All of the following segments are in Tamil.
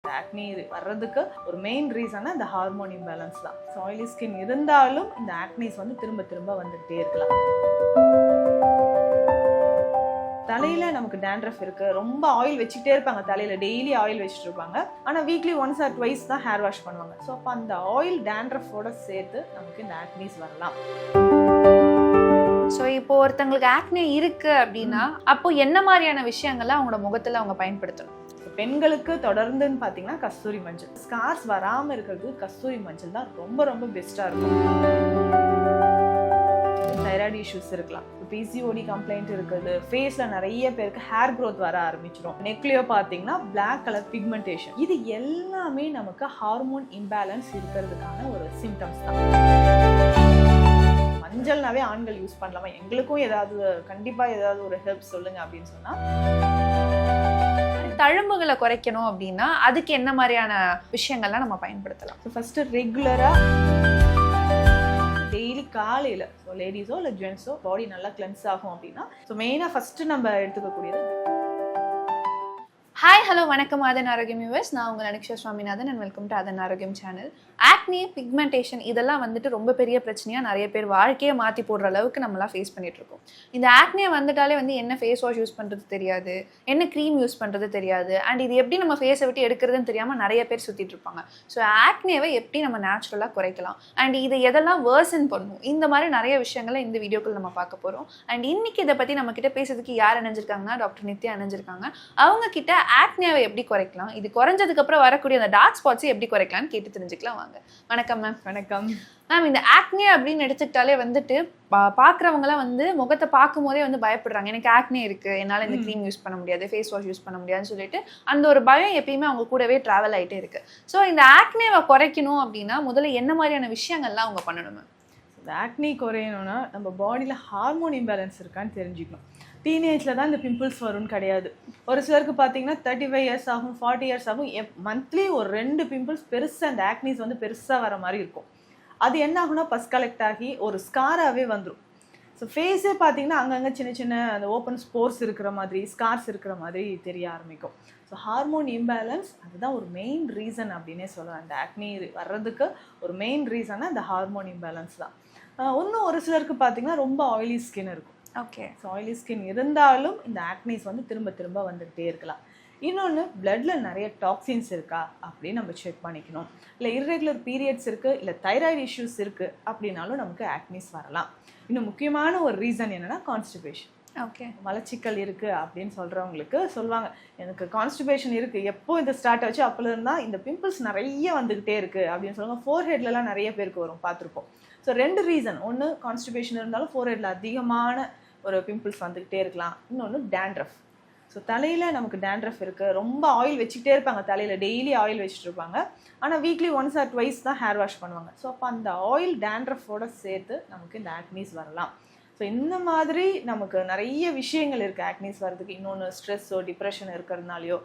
ஆக்னி வர்றதுக்கு ஒரு மெயின் ரீசனா இந்த ஹார்மோன் இம்பேலன்ஸ் தான். ஸோ ஆயிலி ஸ்கின் இருந்தாலும் இந்த ஆக்னிஸ் வந்து திரும்ப திரும்ப வந்துகிட்டே இருக்கலாம். தலையில நமக்கு டேண்ட்ரஃப் இருக்கு, ரொம்ப ஆயில் வச்சுட்டே இருப்பாங்க, தலையில டெய்லி ஆயில் வச்சுட்டு இருப்பாங்க. ஆனா வீக்லி ஒன்ஸ் ஆர் ட்வைஸ் தான் ஹேர் வாஷ் பண்ணுவாங்க. ஸோ அப்போ அந்த ஆயில் டேண்ட்ரஃபோட சேர்த்து நமக்கு இந்த ஆக்னிஸ் வரலாம். ஸோ இப்போ ஒருத்தங்களுக்கு ஆக்னி இருக்கு அப்படின்னா அப்போ என்ன மாதிரியான விஷயங்கள்லாம் அவங்களோட முகத்துல அவங்க பயன்படுத்தணும்? பெண்களுக்கு தொடர்ந்துன்னு பார்த்தீங்கன்னா கஸ்தூரி மஞ்சள், ஸ்கார்ஸ் வராமல் இருக்கிறது கஸ்தூரி மஞ்சள் தான் ரொம்ப ரொம்ப பெஸ்ட்டாக இருக்கும். தைராய்டு இஷ்யூஸ் இருக்கலாம், பிசிஓடி கம்ப்ளைண்ட் இருக்குது, ஃபேஸில் நிறைய பேருக்கு ஹேர் க்ரோத் வர ஆரம்பிச்சிடும், நெக்லியோ பார்த்தீங்கன்னா பிளாக் கலர் பிக்மெண்டேஷன், இது எல்லாமே நமக்கு ஹார்மோன் இம்பேலன்ஸ் இருக்கிறதுக்கான ஒரு சிம்டம்ஸ் தான். மஞ்சள்னாவே ஆண்கள் யூஸ் பண்ணலாமா, எங்களுக்கும் ஏதாவது கண்டிப்பாக ஏதாவது ஒரு ஹெல்ப் சொல்லுங்க அப்படின்னு சொன்னால், தழும்புகளை குறைக்கணும் அப்படின்னா அதுக்கு என்ன மாதிரியான விஷயங்கள்லாம் நம்ம பயன்படுத்தலாம்? ஸோ ஃபஸ்ட்டு ரெகுலராக டெய்லி காலையில், ஸோ லேடிஸோ இல்லை ஜென்ஸோ பாடி நல்லா கிளென்ஸ் ஆகும் அப்படின்னா, ஸோ மெயினாக ஃபஸ்ட்டு நம்ம எடுத்துக்கக்கூடியது. ஹாய் ஹலோ வணக்கம் ஆதன் ஆரோக்கியம் வியூவர்ஸ், நான் உங்கள் அனிக்ஷா சுவாமிநாதன் அண்ட் வெல்கம் டு ஆதன் ஆரோக்கியம் சேனல். ஆக்னி, பிக்மெண்டேஷன் இதெல்லாம் வந்துட்டு ரொம்ப பெரிய பிரச்சனையாக நிறைய பேர் வாழ்க்கையை மாற்றி போடுற அளவுக்கு நம்மளாம் ஃபேஸ் பண்ணிட்டு இருக்கோம். இந்த ஆக்னியை வந்துட்டாலே வந்து என்ன ஃபேஸ் வாஷ் யூஸ் பண்ணுறது தெரியாது, என்ன க்ரீம் யூஸ் பண்ணுறது தெரியாது, அண்ட் இது எப்படி நம்ம ஃபேஸை விட்டு எடுக்கிறதுன்னு தெரியாமல் நிறைய பேர் சுற்றிட்டு இருப்பாங்க. ஸோ ஆக்னியை எப்படி நம்ம நேச்சுரலாக குறைக்கலாம் அண்ட் இதை எதெல்லாம் வேர்சன் பண்ணும், இந்த மாதிரி நிறைய விஷயங்களை இந்த வீடியோக்குள்ள நம்ம பார்க்க போகிறோம். அண்ட் இன்னைக்கு இதை பற்றி நம்ம கிட்ட பேசுறதுக்கு யார் இணைஞ்சிருக்காங்கன்னா டாக்டர் நித்யா இணைஞ்சிருக்காங்க. அவங்க கிட்ட ஆக்னியாவை எப்படி குறைக்கலாம், இது குறைஞ்சதுக்கு அப்புறம் வரக்கூடிய அந்த டார்க் ஸ்பாட்ஸை எப்படி குறைக்கலாம்னு கேட்டு தெரிஞ்சுக்கலாம் வாங்க. வணக்கம் மேம். வணக்கம் மேம். இந்த ஆக்னி அப்படின்னு எடுத்துக்கிட்டாலே வந்துட்டு பார்க்குறவங்களாம் வந்து முகத்தை பார்க்கும் போதே வந்து பயப்படுறாங்க, எனக்கு ஆக்னி இருக்கு, என்னால் இந்த க்ரீம் யூஸ் பண்ண முடியாது, ஃபேஸ் வாஷ் யூஸ் பண்ண முடியாதுன்னு சொல்லிட்டு அந்த ஒரு பயம் எப்பயுமே அவங்க கூடவே ட்ராவல் ஆகிட்டே இருக்கு. ஸோ இந்த ஆக்னியை குறைக்கணும் அப்படின்னா முதல்ல என்ன மாதிரியான விஷயங்கள்லாம் அவங்க பண்ணணும் மேம்? இந்த ஆக்னி குறையணும்னா நம்ம பாடியில் ஹார்மோன் இம்பேலன்ஸ் இருக்கான்னு தெரிஞ்சுக்கணும். டீனேஜில் தான் இந்த பிம்பிள்ஸ் வரும்னு கிடையாது. ஒரு சிலருக்கு பார்த்தீங்கன்னா 35 இயர்ஸ் ஆகும், 40 இயர்ஸ் ஆகும், மந்த்லி ஒரு 2 பிம்பிள்ஸ் பெருசாக அந்த ஆக்னிஸ் வந்து பெருசாக வர மாதிரி இருக்கும். அது என்ன ஆகுனா பஸ் கலெக்ட் ஆகி ஒரு ஸ்காராகவே வந்துடும். ஸோ ஃபேஸே பார்த்தீங்கன்னா அங்கங்கே சின்ன சின்ன அந்த ஓப்பன் ஸ்போர்ஸ் இருக்கிற மாதிரி, ஸ்கார்ஸ் இருக்கிற மாதிரி தெரிய ஆரம்பிக்கும். ஸோ ஹார்மோன் இம்பேலன்ஸ் அதுதான் ஒரு மெயின் ரீசன் அப்படின்னே சொல்லலாம். அந்த ஆக்னி வர்றதுக்கு ஒரு மெயின் ரீசனாக இந்த ஹார்மோன் இம்பேலன்ஸ் தான். இன்னும் ஒரு சிலருக்கு பார்த்தீங்கன்னா ரொம்ப ஆயிலி ஸ்கின் இருக்கும். ஓகே. ஸோ ஆயிலி ஸ்கின் இருந்தாலும் இந்த ஆக்னிஸ் வந்து திரும்ப திரும்ப வந்துகிட்டே இருக்கலாம். இன்னொன்று, பிளட்ல நிறைய டாக்ஸின்ஸ் இருக்கா அப்படின்னு நம்ம செக் பண்ணிக்கணும். இல்லை இர்ரெகுலர் பீரியட்ஸ் இருக்குது, இல்லை தைராய்டு இஷ்யூஸ் இருக்குது அப்படின்னாலும் நமக்கு ஆக்னிஸ் வரலாம். இன்னும் முக்கியமான ஒரு ரீசன் என்னென்னா கான்ஸ்டிபேஷன். ஓகே. மலச்சிக்கல் இருக்குது அப்படின்னு சொல்கிறவங்களுக்கு சொல்லுவாங்க, எனக்கு கான்ஸ்டிபேஷன் இருக்குது, எப்போ இந்த ஸ்டார்ட் ஆச்சு அப்போல இருந்தால் இந்த பிம்பிள்ஸ் நிறைய வந்துக்கிட்டே இருக்குது அப்படின்னு சொல்லுவாங்க. ஃபோர்ஹெட்லலாம் நிறைய பேருக்கு வரும், பார்த்துருப்போம். ஸோ 2 ரீசன், ஒன்று கான்ஸ்டிபேஷன் இருந்தாலும் ஃபோர்ஹெட்டில் அதிகமான ஒரு பிம்பிள்ஸ் வந்துக்கிட்டே இருக்கலாம். இன்னொன்று டேண்ட்ரஃப். ஸோ தலையில் நமக்கு டேண்ட்ரஃப் இருக்குது, ரொம்ப ஆயில் வச்சுக்கிட்டே இருப்பாங்க, தலையில் டெய்லி ஆயில் வச்சுட்டு இருப்பாங்க. ஆனால் வீக்லி ஒன்ஸ் ஆர் ட்வைஸ் தான் ஹேர் வாஷ் பண்ணுவாங்க. ஸோ அப்போ அந்த ஆயில் டேண்ட்ரஃபோட சேர்த்து நமக்கு இந்த ஆக்னிஸ் வரலாம். ஸோ இந்த மாதிரி நமக்கு நிறைய விஷயங்கள் இருக்குது ஆக்னிஸ் வர்றதுக்கு. இன்னொன்று ஸ்ட்ரெஸ்ஸோ டிப்ரெஷன் இருக்கிறதுனாலையோ,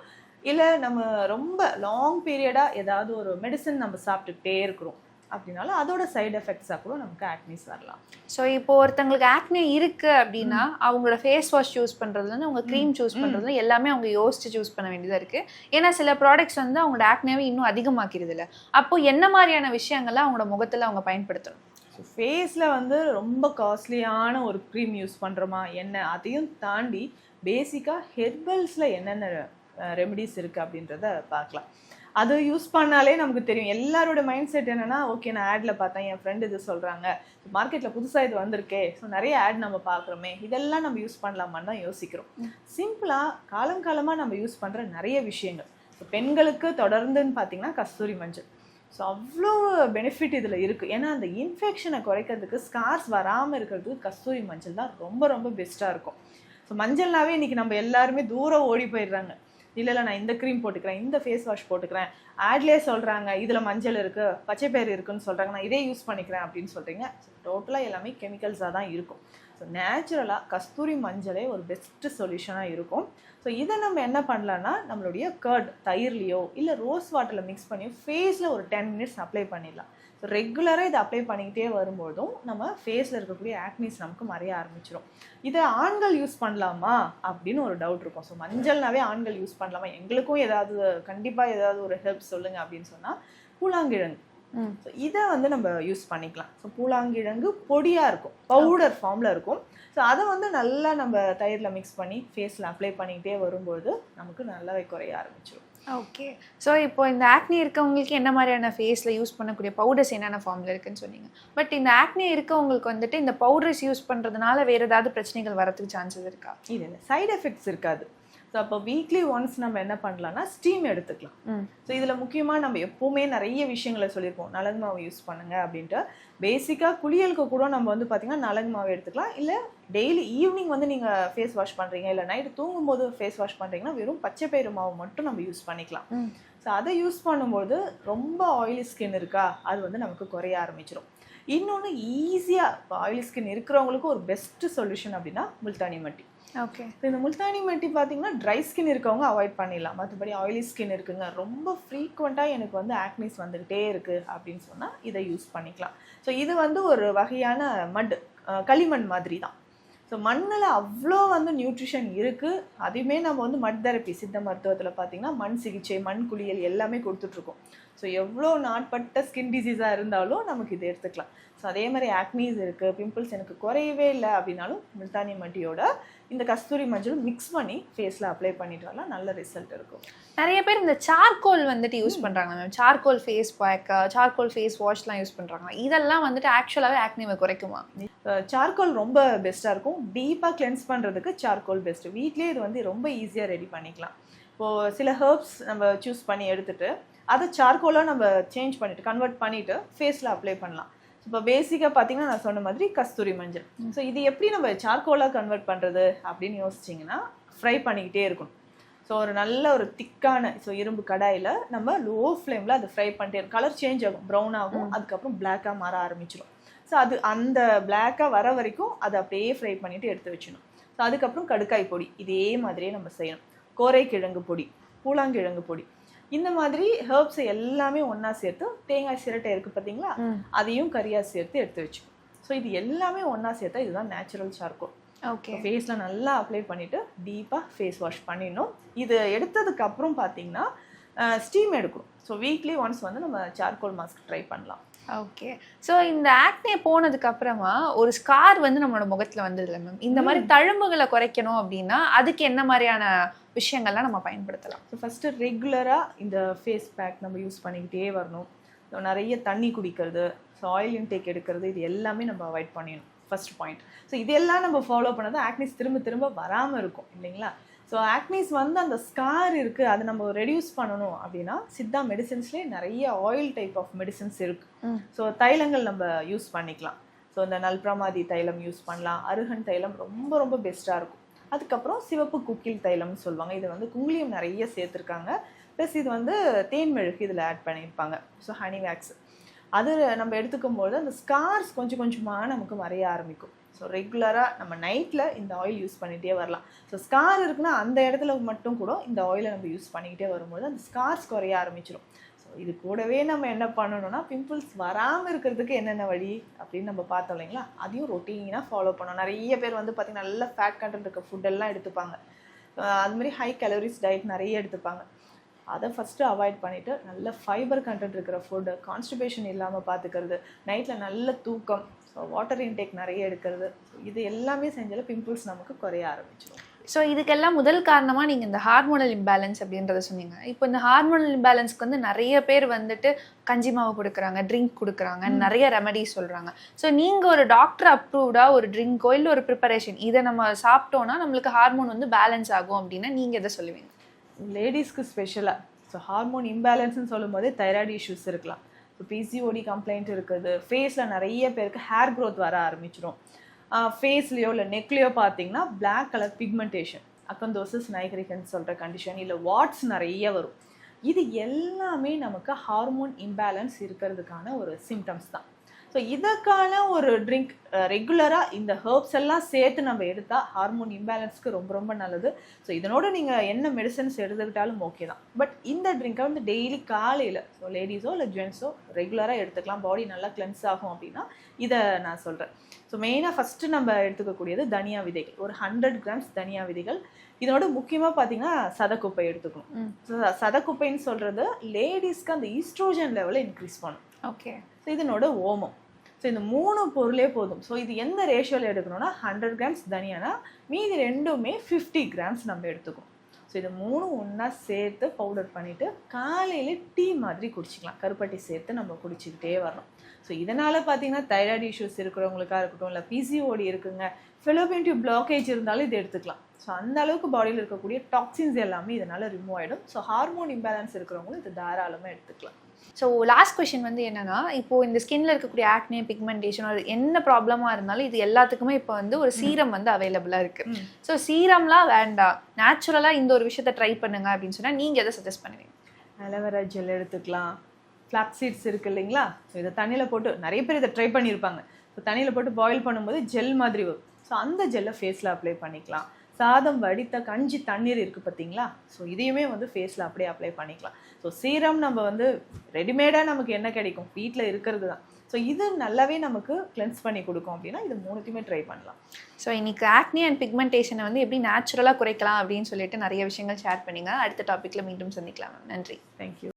இல்லை நம்ம ரொம்ப லாங் பீரியடாக ஏதாவது ஒரு மெடிசன் நம்ம சாப்பிட்டுக்கிட்டே இருக்கிறோம் அப்படின்னாலும் அதோட சைடு எஃபெக்ட்ஸாக கூட நமக்கு ஆக்னிஸ் வரலாம். ஸோ இப்போ ஒருத்தங்களுக்கு ஆக்னி இருக்கு அப்படின்னா அவங்களோட ஃபேஸ் வாஷ் சூஸ் பண்ணுறதுலேருந்து அவங்க க்ரீம் சூஸ் பண்ணுறது எல்லாமே அவங்க யோசிச்சு சூஸ் பண்ண வேண்டியதாக இருக்குது. ஏன்னா சில ப்ராடக்ட்ஸ் வந்து அவங்களோட ஆக்னியாவை இன்னும் அதிகமாக்கிறது இல்லை. அப்போ என்ன மாதிரியான விஷயங்கள்லாம் அவங்களோட முகத்தில் அவங்க பயன்படுத்தணும்? ஸோ ஃபேஸில் வந்து ரொம்ப காஸ்ட்லியான ஒரு க்ரீம் யூஸ் பண்ணுறோமா என்ன, அதையும் தாண்டி பேசிக்காக ஹெர்பல்ஸில் என்னென்ன ரெமெடிஸ் இருக்குது அப்படின்றத பார்க்கலாம். அது யூஸ் பண்ணாலே நமக்கு தெரியும். எல்லாரோட மைண்ட் செட் என்னென்னா, ஓகே நான் ஆடில் பார்த்தேன், என் ஃப்ரெண்டு இது சொல்கிறாங்க, மார்க்கெட்டில் புதுசாக இது வந்திருக்கே, ஸோ நிறைய ஆட் நம்ம பார்க்குறோமே, இதெல்லாம் நம்ம யூஸ் பண்ணலாமான்னு தான் யோசிக்கிறோம். சிம்பிளாக காலங்காலமாக நம்ம யூஸ் பண்ணுற நிறைய விஷயங்கள். ஸோ பெண்களுக்கு தொடர்ந்துன்னு பார்த்தீங்கன்னா கஸ்தூரி மஞ்சள். ஸோ அவ்வளோ பெனிஃபிட் இதில் இருக்குது. ஏன்னா அந்த இன்ஃபெக்ஷனை குறைக்கிறதுக்கு, ஸ்கார்ஸ் வராமல் இருக்கிறதுக்கு கஸ்தூரி மஞ்சள் தான் ரொம்ப ரொம்ப பெஸ்ட்டாக இருக்கும். ஸோ மஞ்சள்னாவே இன்றைக்கி நம்ம எல்லாருமே தூரம் ஓடி போயிடுறாங்க. இல்லை நான் இந்த க்ரீம் போட்டுக்கிறேன், இந்த ஃபேஸ் வாஷ் போட்டுக்கிறேன், ஆட்லேயே சொல்கிறாங்க இதில் மஞ்சள் இருக்குது, பச்சை பயிர் இருக்குதுன்னு சொல்கிறாங்க, நான் இதே யூஸ் பண்ணிக்கிறேன் அப்படின்னு சொல்கிறீங்க. ஸோ டோட்டலாக எல்லாமே கெமிக்கல்ஸாக தான் இருக்கும். ஸோ நேச்சுரலாக கஸ்தூரி மஞ்சளே ஒரு பெஸ்ட்டு சொல்யூஷனாக இருக்கும். ஸோ இதை நம்ம என்ன பண்ணலான்னா, நம்மளுடைய கர்ட் தயிர்லேயோ இல்லை ரோஸ் வாட்டரில் மிக்ஸ் பண்ணி ஃபேஸில் ஒரு 10 மினிட்ஸ் அப்ளை பண்ணிடலாம். ஸோ ரெகுலராக இதை அப்ளை பண்ணிக்கிட்டே வரும்போதும் நம்ம ஃபேஸில் இருக்கக்கூடிய ஆக்னிஸ் நமக்கு மறைய ஆரம்பிச்சிடும். இதை ஆண்கள் யூஸ் பண்ணலாமா அப்படின்னு ஒரு டவுட் இருக்கும். ஸோ மஞ்சள்னாவே ஆண்கள் யூஸ் பண்ணலாமா, எங்களுக்கும் ஏதாவது கண்டிப்பாக ஏதாவது ஒரு ஹெல்ப் சொல்லுங்கள் அப்படின்னு சொன்னால் பூலாங்கிழங்கு. ஸோ இதை வந்து நம்ம யூஸ் பண்ணிக்கலாம். ஸோ பூலாங்கிழங்கு பொடியாக இருக்கும், பவுடர் ஃபார்மில் இருக்கும். ஸோ அதை வந்து நல்லா நம்ம தயிரில் மிக்ஸ் பண்ணி ஃபேஸில் அப்ளை பண்ணிக்கிட்டே வரும்போது நமக்கு நல்லாவே குறைய ஆரம்பிச்சிடும். ஓகே. ஸோ இப்போ இந்த ஆக்னி இருக்கவங்களுக்கு என்ன மாதிரியான ஃபேஸில் யூஸ் பண்ணக்கூடிய பவுடர்ஸ் என்னென்ன ஃபார்மில் இருக்குன்னு சொன்னீங்க. பட் இந்த ஆக்னி இருக்கவங்களுக்கு வந்துட்டு இந்த பவுடர்ஸ் யூஸ் பண்ணுறதுனால வேறு ஏதாவது பிரச்சனைகள் வரதுக்கு சான்சஸ் இருக்கா? இல்லை, சைடு எஃபெக்ட்ஸ் இருக்காது. ஸோ அப்போ வீக்லி ஒன்ஸ் நம்ம என்ன பண்ணலாம்னா ஸ்டீம் எடுத்துக்கலாம். ஸோ இதில் முக்கியமாக நம்ம எப்போவுமே நிறைய விஷயங்களை சொல்லியிருப்போம், நலங்கு மாவு யூஸ் பண்ணுங்கள் அப்படின்ட்டு. பேசிக்காக குளியலுக்கு கூட நம்ம வந்து பார்த்திங்கன்னா நலங்கு மாவு எடுத்துக்கலாம். இல்லை டெய்லி ஈவினிங் வந்து நீங்கள் ஃபேஸ் வாஷ் பண்ணுறீங்க, இல்லை நைட்டு தூங்கும்போது ஃபேஸ் வாஷ் பண்ணுறீங்கன்னா வெறும் பச்சை பயிறு மாவு மட்டும் நம்ம யூஸ் பண்ணிக்கலாம். ஸோ அதை யூஸ் பண்ணும்போது ரொம்ப ஆயிலி ஸ்கின் இருக்கா அது வந்து நமக்கு குறைய ஆரம்பிச்சிடும். இன்னொன்று ஈஸியாக இப்போ ஆயிலி ஸ்கின் இருக்கிறவங்களுக்கு ஒரு பெஸ்ட்டு சொல்யூஷன் அப்படின்னா முல்தானி மட்டி. ஓகே. ஸோ இந்த முல்தானி மட்டி பார்த்தீங்கன்னா ட்ரை ஸ்கின் இருக்கவங்க அவாய்ட் பண்ணிடலாம். மற்றபடி ஆயிலி ஸ்கின் இருக்குங்க, ரொம்ப ஃப்ரீக்வெண்ட்டாக எனக்கு வந்து ஆக்னிஸ் வந்துக்கிட்டே இருக்குது அப்படின்னு சொன்னால் இதை யூஸ் பண்ணிக்கலாம். ஸோ இது வந்து ஒரு வகையான களிமண் மாதிரி தான். ஸோ மண்ணில் அவ்வளோ வந்து நியூட்ரிஷன் இருக்குது. அதையுமே நம்ம வந்து மண் தெரப்பி சித்த மருத்துவத்தில் பார்த்திங்கன்னா மண் சிகிச்சை, மண் குளியல் எல்லாமே கொடுத்துட்ருக்கோம். ஸோ எவ்வளோ நாட்பட்ட ஸ்கின் டிசீஸாக இருந்தாலும் நமக்கு இதை எடுத்துக்கலாம். ஸோ அதே மாதிரி ஆக்னிஸ் இருக்குது, பிம்பிள்ஸ் எனக்கு குறையவே இல்லை அப்படின்னாலும் முல்தானி மட்டியோட இந்த கஸ்தூரி மஞ்சள் மிக்ஸ் பண்ணி ஃபேஸில் அப்ளை பண்ணிட்டு வரலாம், நல்ல ரிசல்ட் இருக்கும். நிறைய பேர் இந்த சார்கோல் வந்துட்டு யூஸ் பண்ணுறாங்க ma'am. Charcoal face pack, charcoal face வாஷ்லாம் யூஸ் பண்ணுறாங்க. இதெல்லாம் வந்துட்டு ஆக்சுவலாகவே ஆக்னிவை குறைக்குமா? சார்கோல் ரொம்ப பெஸ்ட்டாக இருக்கும். டீப்பாக கிளென்ஸ் பண்ணுறதுக்கு சார்கோல் பெஸ்ட்டு. வீட்லேயே இது வந்து ரொம்ப ஈஸியாக ரெடி பண்ணிக்கலாம். இப்போது சில ஹெர்ப்ஸ் நம்ம சூஸ் பண்ணி எடுத்துகிட்டு அதை சார்கோலாக நம்ம சேஞ்ச் பண்ணிவிட்டு கன்வெர்ட் பண்ணிவிட்டு ஃபேஸில் அப்ளை பண்ணலாம். இப்போ பேசிக்காக பார்த்தீங்கன்னா நான் சொன்ன மாதிரி கஸ்தூரி மஞ்சள். ஸோ இது எப்படி நம்ம சார்கோலாக கன்வெர்ட் பண்ணுறது அப்படின்னு யோசிச்சிங்கன்னா ஃப்ரை பண்ணிக்கிட்டே இருக்கணும். ஸோ ஒரு நல்ல ஒரு திக்கான இரும்பு கடாயில் நம்ம லோ ஃப்ளேமில் அதை ஃப்ரை பண்ணிட்டே இருக்கும். கலர் சேஞ்ச் ஆகும், ப்ரௌன் ஆகும், அதுக்கப்புறம் பிளாக்காக மாற ஆரம்பிச்சிடும். ஸோ அது அந்த பிளாக்காக வர வரைக்கும் அதை அப்படியே ஃப்ரை பண்ணிவிட்டு எடுத்து வச்சிடணும். ஸோ அதுக்கப்புறம் கடுக்காய் பொடி இதே மாதிரியே நம்ம செய்யணும். கோரைக்கிழங்கு பொடி, பூலாங்கிழங்கு பொடி, இந்த மாதிரி ஹெர்ப்ஸை எல்லாமே ஒன்றா சேர்த்து, தேங்காய் சிரட்டை இருக்குது பார்த்தீங்களா, அதையும் கறியாக சேர்த்து எடுத்து வச்சுக்கணும். ஸோ இது எல்லாமே ஒன்றா சேர்த்தா இதுதான் நேச்சுரல் சார்கோல். ஓகே. ஃபேஸில் நல்லா அப்ளை பண்ணிவிட்டு டீப்பாக ஃபேஸ் வாஷ் பண்ணிடணும். இது எடுத்ததுக்கப்புறம் பார்த்தீங்கன்னா ஸ்டீம் எடுக்கணும். ஸோ வீக்லி ஒன்ஸ் வந்து நம்ம சார்கோல் மாஸ்க் ட்ரை பண்ணலாம். ஓகே. ஸோ இந்த ஆக்னே போனதுக்கு அப்புறமா ஒரு ஸ்கார் வந்து நம்மளோட முகத்தில் வந்ததில்லை மேம். இந்த மாதிரி தழும்புகளை குறைக்கணும் அப்படின்னா அதுக்கு என்ன மாதிரியான விஷயங்கள்லாம் நம்ம பயன்படுத்தலாம்? ஸோ ஃபஸ்ட்டு ரெகுலராக இந்த ஃபேஸ் பேக் நம்ம யூஸ் பண்ணிக்கிட்டே வரணும். ஸோ நிறைய தண்ணி குடிக்கிறது, ஸோ ஆயில் இன்டேக் எடுக்கிறது, இது எல்லாமே நம்ம அவாய்ட் பண்ணிடணும். First point. ஸோ இதெல்லாம் நம்ம ஃபாலோ பண்ணால் தான் ஆக்னிஸ் திரும்ப திரும்ப வராமல் இருக்கும் இல்லைங்களா? ஸோ ஆக்னிஸ் வந்து அந்த ஸ்கார் இருக்குது, அதை நம்ம ரெடியூஸ் பண்ணணும் அப்படின்னா சித்தா மெடிசின்ஸ்லேயே நிறைய ஆயில் டைப் ஆஃப் மெடிசின்ஸ் இருக்குது. ஸோ தைலங்கள் நம்ம யூஸ் பண்ணிக்கலாம். ஸோ இந்த நல்பிரமாதி தைலம் யூஸ் பண்ணலாம். அருகன் தைலம் ரொம்ப ரொம்ப பெஸ்ட்டாக இருக்கும். அதுக்கப்புறம் சிவப்பு குக்கில் தைலம்னு சொல்லுவாங்க. இது வந்து குங்குலியம் நிறைய சேர்த்துருக்காங்க. ப்ளஸ் இது வந்து தேன் மெழுகு இதில் ஆட் பண்ணியிருப்பாங்க. ஸோ ஹனி வேக்ஸ் அது நம்ம எடுத்துக்கும்போது அந்த ஸ்கார்ஸ் கொஞ்சம் கொஞ்சமாக நமக்கு மறைய ஆரம்பிக்கும். ஸோ ரெகுலராக நம்ம நைட்டில் இந்த ஆயில் யூஸ் பண்ணிகிட்டே வரலாம். ஸோ ஸ்கார் இருக்குன்னா அந்த இடத்துல மட்டும் கூட இந்த ஆயிலை நம்ம யூஸ் பண்ணிக்கிட்டே வரும்போது அந்த ஸ்கார்ஸ் குறைய ஆரம்பிச்சிடும். ஸோ இது கூடவே நம்ம என்ன பண்ணணும்னா பிம்பிள்ஸ் வராமல் இருக்கிறதுக்கு என்னென்ன வழி அப்படின்னு நம்ம பார்த்தோம் இல்லைங்களா, அதையும் ரொட்டீனாக ஃபாலோ பண்ணணும். நிறைய பேர் வந்து பார்த்திங்கன்னா நல்ல ஃபேட் கண்டென்ட் இருக்க ஃபுட்டெல்லாம் எடுத்துப்பாங்க. அதுமாதிரி ஹை கலோரிஸ் டயட் நிறைய எடுத்துப்பாங்க. அதை ஃபஸ்ட்டு அவாய்ட் பண்ணிவிட்டு நல்ல ஃபைபர் கண்டென்ட் இருக்கிற ஃபுட்டு, கான்ஸ்டிபேஷன் இல்லாமல் பார்த்துக்கிறது, நைட்டில் நல்ல தூக்கம், ஸோ வாட்டர் இன்டேக் நிறைய எடுக்கிறது, இது எல்லாமே செஞ்சாலும் பிம்பிள்ஸ் நமக்கு குறைய ஆரம்பிச்சிடும். ஸோ இதுக்கெல்லாம் முதல் காரணமாக நீங்கள் இந்த ஹார்மோனல் இம்பேலன்ஸ் அப்படின்றத சொன்னீங்க. இப்போ இந்த ஹார்மோனல் இம்பேலன்ஸ்க்கு வந்து நிறைய பேர் வந்துட்டு கஞ்சி மாவு கொடுக்குறாங்க, ட்ரிங்க் கொடுக்குறாங்க, நிறைய ரெமடிஸ் சொல்கிறாங்க. ஸோ நீங்கள் ஒரு டாக்டர் அப்ரூவ்டாக ஒரு ட்ரிங்கோ இல்லை ஒரு ப்ரிப்பரேஷன் இதை நம்ம சாப்பிட்டோன்னா நம்மளுக்கு ஹார்மோன் வந்து பேலன்ஸ் ஆகும் அப்படின்னா நீங்கள் எதை சொல்லுவீங்க? லேடிஸ்க்கு ஸ்பெஷலாக ஸோ ஹார்மோன் இம்பேலன்ஸ்னு சொல்லும்போதே தைராய்டு இஷ்யூஸ் இருக்கலாம். ஸோ பிசிஓடி கம்ப்ளைண்ட் இருக்குது. ஃபேஸில் நிறைய பேருக்கு ஹேர் க்ரோத் வர ஆரம்பிச்சிடும். ஃபேஸ்லேயோ இல்லை நெக்லேயோ பார்த்தீங்கன்னா பிளாக் கலர் பிக்மெண்டேஷன், அக்கந்தோசிஸ் நைக்ரிகன்ஸ் சொல்கிற கண்டிஷன், இல்லை வாட்ஸ் நிறைய வரும். இது எல்லாமே நமக்கு ஹார்மோன் இம்பேலன்ஸ் இருக்கிறதுக்கான ஒரு சிம்டம்ஸ் தான். ஸோ ஸோ இதற்கான ஒரு ட்ரிங்க் ரெகுலராக இந்த ஹெர்ப்ஸ் எல்லாம் சேர்த்து நம்ம எடுத்தால் ஹார்மோன் இம்பேலன்ஸ்க்கு ரொம்ப ரொம்ப நல்லது. ஸோ இதனோட நீங்கள் என்ன மெடிசன்ஸ் எடுத்துக்கிட்டாலும் ஓகே தான். பட் இந்த ட்ரிங்கை வந்து டெய்லி காலையில், ஸோ லேடிஸோ இல்லை ஜென்ஸோ ரெகுலராக எடுத்துக்கலாம். பாடி நல்லா கிளென்ஸ் ஆகும் அப்படின்னா இதை நான் சொல்கிறேன். ஸோ மெயினாக ஃபஸ்ட்டு நம்ம எடுத்துக்கக்கூடியது தனியா விதைகள். ஒரு 100 கிராம்ஸ் தனியா விதைகள். இதனோட முக்கியமாக பார்த்தீங்கன்னா சதக்குப்பை எடுத்துக்கணும். ஸோ சதக்குப்பைன்னு சொல்கிறது லேடிஸ்க்கு அந்த ஈஸ்ட்ரோஜன் லெவலை இன்க்ரீஸ் பண்ணும். ஓகே. ஸோ இதனோட ஓமம். ஸோ இந்த 3 பொருளே போதும். ஸோ இது எந்த ரேஷியோவில் எடுக்கணும்னா 100 கிராம்ஸ் தனியானா மீதி 2மே 50 கிராம்ஸ் நம்ம எடுத்துக்கணும். ஸோ இது 3 ஒன்றா சேர்த்து பவுடர் பண்ணிவிட்டு காலையில் டீ மாதிரி குடிச்சிக்கலாம். கருப்பட்டி சேர்த்து நம்ம குடிச்சிக்கிட்டே வரணும். ஸோ இதனால் பார்த்தீங்கன்னா தைராய்டு இஷ்யூஸ் இருக்கிறவங்களுக்காக இருக்கட்டும், இல்லை பிசிஓடி இருக்குங்க, ஃபெலோபியன் டியூப் பிளாக்கேஜ் இருந்தாலும் இது எடுத்துக்கலாம். ஸோ அந்த அளவுக்கு பாடியில் இருக்கக்கூடிய டாக்ஸின்ஸ் எல்லாமே இதனால் ரிமூவ் ஆகிடும். ஸோ ஹார்மோன் இம்பேலன்ஸ் இருக்கிறவங்களும் இது தாராளமாக எடுத்துக்கலாம். ஸோ லாஸ்ட் கொஷின் வந்து என்னன்னா, இப்போ இந்த ஸ்கின்ல இருக்கக்கூடிய ஆக்னே, பிக்மெண்டேஷன், அது என்ன ப்ராப்ளமா இருந்தாலும் இது எல்லாத்துக்குமே இப்போ வந்து ஒரு சீரம் வந்து அவைலபிளா இருக்கு. ஸோ சீரம்லாம் வேண்டாம், நேச்சுரலா இந்த ஒரு விஷயத்த ட்ரை பண்ணுங்க அப்படின்னு சொன்னா நீங்க எதை சஜஸ்ட் பண்ணுவீங்க? அலோவேரா ஜெல் எடுத்துக்கலாம். ஃப்ளாக்ஸ் சீட்ஸ் இருக்கு இல்லைங்களா? ஸோ இதை தண்ணியில் போட்டு நிறைய பேர் இதை ட்ரை பண்ணியிருப்பாங்க. ஸோ தண்ணியில் போட்டு பாயில் பண்ணும்போது ஜெல் மாதிரி வரும். ஸோ அந்த ஜெல்லை ஃபேஸில் அப்ளை பண்ணிக்கலாம். சாதம் வடித்த கஞ்சி தண்ணீர் இருக்குது பார்த்தீங்களா? ஸோ இதையுமே வந்து ஃபேஸில் அப்படியே அப்ளை பண்ணிக்கலாம். ஸோ சீரம் நம்ம வந்து ரெடிமேடாக நமக்கு என்ன கிடைக்கும், வீட்டில் இருக்கிறது தான். ஸோ இது நல்லாவே நமக்கு கிளென்ஸ் பண்ணி கொடுக்கும். அப்படின்னா இது 3த்தையுமே ட்ரை பண்ணலாம். ஸோ இன்னைக்கு ஆக்னி அண்ட் பிக்மெண்டேஷனை வந்து எப்படி நேச்சுரலாக குறைக்கலாம் அப்படின்னு சொல்லிட்டு நிறைய விஷயங்கள் ஷேர் பண்ணிங்க. அடுத்த டாப்பிக்கில் மீண்டும் சந்திக்கலாம். நன்றி. தேங்க்யூ.